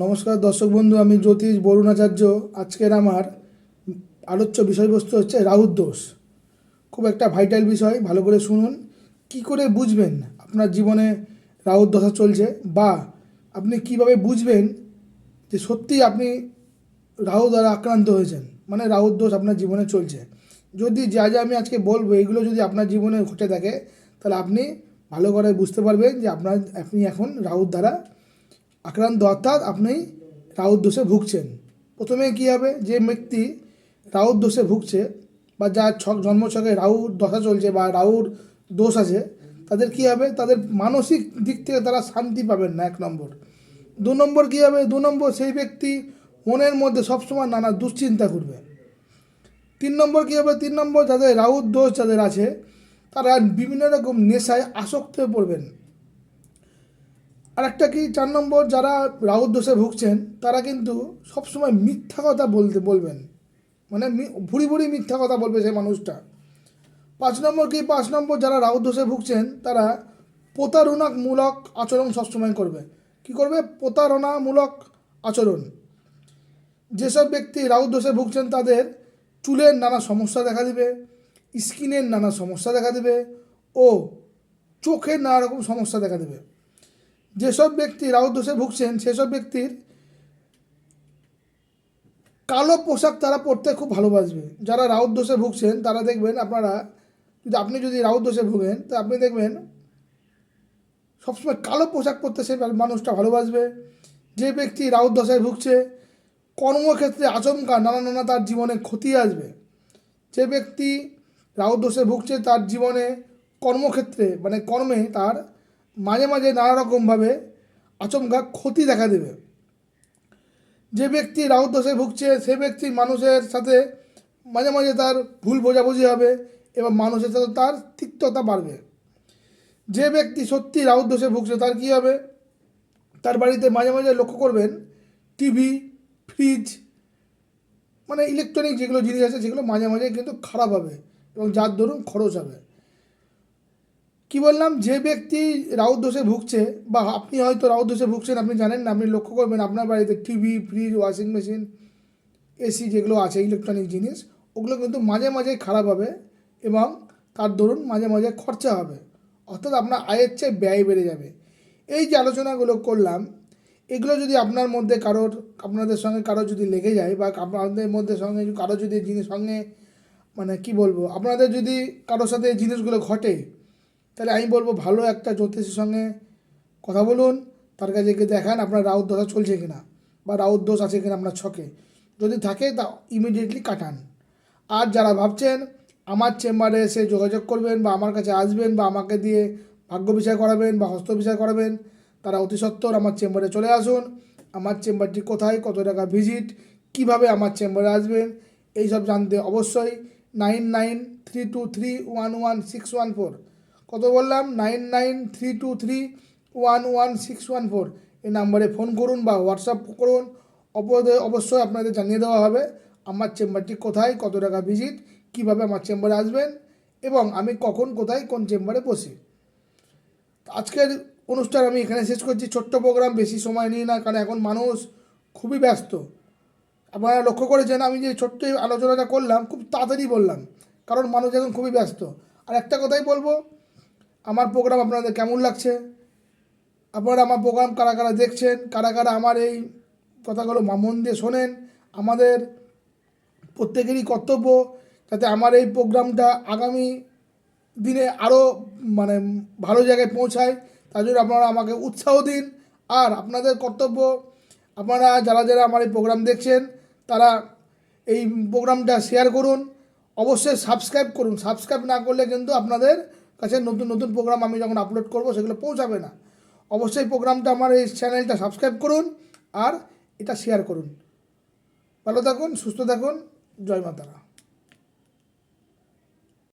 নমস্কার দর্শক বন্ধু, আমি জ্যোতিষ বরুণাচার্য। আজকের আমার আলোচ্য বিষয়বস্তু হচ্ছে রাহুর দোষ। খুব একটা ভাইটাল বিষয়, ভালো করে শুনুন। কি করে বুঝবেন আপনার জীবনে রাহুর দশা চলছে, বা আপনি কিভাবে বুঝবেন যে সত্যিই আপনি রাহু দ্বারা আক্রান্ত হয়েছেন, মানে রাহুর দোষ আপনার জীবনে চলছে। যদি যা যা আমি আজকে বলবো এগুলো যদি আপনার জীবনে ঘটে থাকে, তাহলে আপনি ভালো করে বুঝতে পারবেন যে আপনি এখন রাহুর দ্বারা আক্রান্ত, অর্থাৎ আপনি রাহুর দোষে ভুগছেন। প্রথমে কী হবে, যে ব্যক্তি রাহুর দোষে ভুগছে বা যার জন্মছকে রাহুর দশা চলছে বা রাহুর দোষ আছে, তাদের কী হবে, তাদের মানসিক দিক থেকে তারা শান্তি পাবেন না, 1 নম্বর। 2 নম্বর কী হবে, 2 নম্বর সেই ব্যক্তি মনের মধ্যে সবসময় নানা দুশ্চিন্তা করবে। 3 নম্বর কী হবে, 3 নম্বর যাদের রাহুর দোষ যাদের আছে, তারা বিভিন্ন রকম নেশায় আসক্ত হয়ে পড়বেন। আর একটা কি, 4 নম্বর, যারা রাহুর দোষে ভুগছেন তারা কিন্তু সবসময় মিথ্যা কথা বলবেন, মানে ভুড়ি ভুড়ি মিথ্যা কথা বলবে সেই মানুষটা। 5 নম্বর কি, 5 নম্বর, যারা রাহুর দোষে ভুগছেন তারা প্রতারণামূলক আচরণ সবসময় করবে। কি করবে? প্রতারণামূলক আচরণ। যেসব ব্যক্তি রাহুর দোষে ভুগছেন তাদের চুলের নানা সমস্যা দেখা দেবে, স্কিনের নানা সমস্যা দেখা দেবে ও চোখের নানা রকম সমস্যা দেখা দেবে। যেসব ব্যক্তি রাহুর দোষে ভুগছেন সেসব ব্যক্তির কালো পোশাক তারা পরতে খুব ভালোবাসবে। যারা রাহুর দোষে ভুগছেন তারা দেখবেন, আপনি যদি রাহুর দোষে ভুগেন তো আপনি দেখবেন সবসময় কালো পোশাক পরতে সেই মানুষটা ভালোবাসবে। যে ব্যক্তি রাহুর দশায় ভুগছে, কর্মক্ষেত্রে আচমকা নানা নানা তার জীবনে ক্ষতি আসবে। যে ব্যক্তি রাহুর দোষে ভুগছে তার জীবনে কর্মক্ষেত্রে, মানে কর্মে তার মাঝে মাঝে নানা রকমভাবে আচমকা ক্ষতি দেখা দেবে। যে ব্যক্তি রাহুর দোষে ভুগছে সে ব্যক্তি মানুষের সাথে মাঝে মাঝে তার ভুল বোঝাবুঝি হবে এবং মানুষের সাথে তার তিক্ততা বাড়বে। যে ব্যক্তি সত্যি রাহুর দোষে ভুগছে তার কী হবে, তার বাড়িতে মাঝে মাঝে লক্ষ্য করবেন টিভি, ফ্রিজ, মানে ইলেকট্রনিক যেগুলো জিনিস আছে সেগুলো মাঝে মাঝে কিন্তু খারাপ হবে এবং যার দরুন খরচ হবে। কি বললাম, যে ব্যক্তি রাহুর দোষে ভুগছে, বা আপনি হয়তো রাহুর দোষে ভুগছেন, আপনি জানেন না, আপনি লক্ষ্য করবেন আপনার বাড়িতে TV, fridge, washing machine, AC যেগুলো আছে ইলেকট্রনিক জিনিস, ওগুলো কিন্তু মাঝে মাঝে খারাপ হবে এবং তার দরুন মাঝে মাঝে খরচা হবে, অর্থাৎ আপনার আয়ের চেয়ে ব্যয় বেড়ে যাবে। এই যে আলোচনাগুলো করলাম, এগুলো যদি আপনাদের সঙ্গে কারোর যদি লেগে যায়, বা আপনাদের মধ্যে সঙ্গে কারো যদি জিনিস সঙ্গে, মানে কি বলবো, আপনাদের যদি কারোর সাথে এই জিনিসগুলো ঘটে, তাহলে আমি বলবো ভালো একটা জ্যোতিষের সঙ্গে কথা বলুন, তার কাছে গিয়ে দেখান আপনার রাহুর দশা চলছে কিনা বা রাহুর দোষ আছে কিনা আপনার ছকে। যদি থাকে তা ইমিডিয়েটলি কাটান। আর যারা ভাবছেন আমার চেম্বারে এসে যোগাযোগ করবেন বা আমার কাছে আসবেন বা আমাকে দিয়ে ভাগ্য বিচার করাবেন বা হস্ত বিচার করাবেন, তারা অতি সত্বর আমার চেম্বারে চলে আসুন। আমার চেম্বারটি কোথায়, কত টাকা ভিজিট, কিভাবে আমার চেম্বারে আসবেন, এই সব জানতে অবশ্যই 9932311614, কত বললাম, 9932311614, এই নাম্বারে ফোন করুন বা হোয়াটসঅ্যাপ করুন। অবশ্যই আপনাদের জানিয়ে দেওয়া হবে আমার চেম্বারটি কোথায়, কত টাকা ভিজিট, কিভাবে আমার চেম্বারে আসবেন এবং আমি কখন কোথায় কোন চেম্বারে বসি। আজকের অনুষ্ঠান আমি এখানে শেষ করছি। ছোট্ট প্রোগ্রাম, বেশি সময় নিই না, কারণ এখন মানুষ খুবই ব্যস্ত। আপনারা লক্ষ্য করেছেন আমি যে ছোট্ট আলোচনাটা করলাম খুব তাড়াতাড়ি বললাম, কারণ মানুষ এখন খুবই ব্যস্ত। আর একটা কথাই বলবো, আমার প্রোগ্রাম আপনাদের কেমন লাগছে, আপনারা আমার প্রোগ্রাম কারা কারা দেখছেন, কারা কারা আমার এই কথাগুলো মন দিয়ে শোনেন। আমাদের প্রত্যেকেরই কর্তব্য যাতে আমার এই প্রোগ্রামটা আগামী দিনে আরও, মানে ভালো জায়গায় পৌঁছায়, তার জন্য আপনারা আমাকে উৎসাহ দিন। আর আপনাদের কর্তব্য, আপনারা যারা যারা আমার এই প্রোগ্রাম দেখছেন তারা এই প্রোগ্রামটা শেয়ার করুন, অবশ্যই সাবস্ক্রাইব করুন। সাবস্ক্রাইব না করলে কিন্তু আপনাদের কাছে নতুন নতুন প্রোগ্রাম আমি যখন আপলোড করব সেগুলো পৌঁছাবে না। অবশ্যই প্রোগ্রামটা, আমার এই চ্যানেলটা সাবস্ক্রাইব করুন আর এটা শেয়ার করুন। ভালো থাকুন, সুস্থ থাকুন, জয় মাতারা।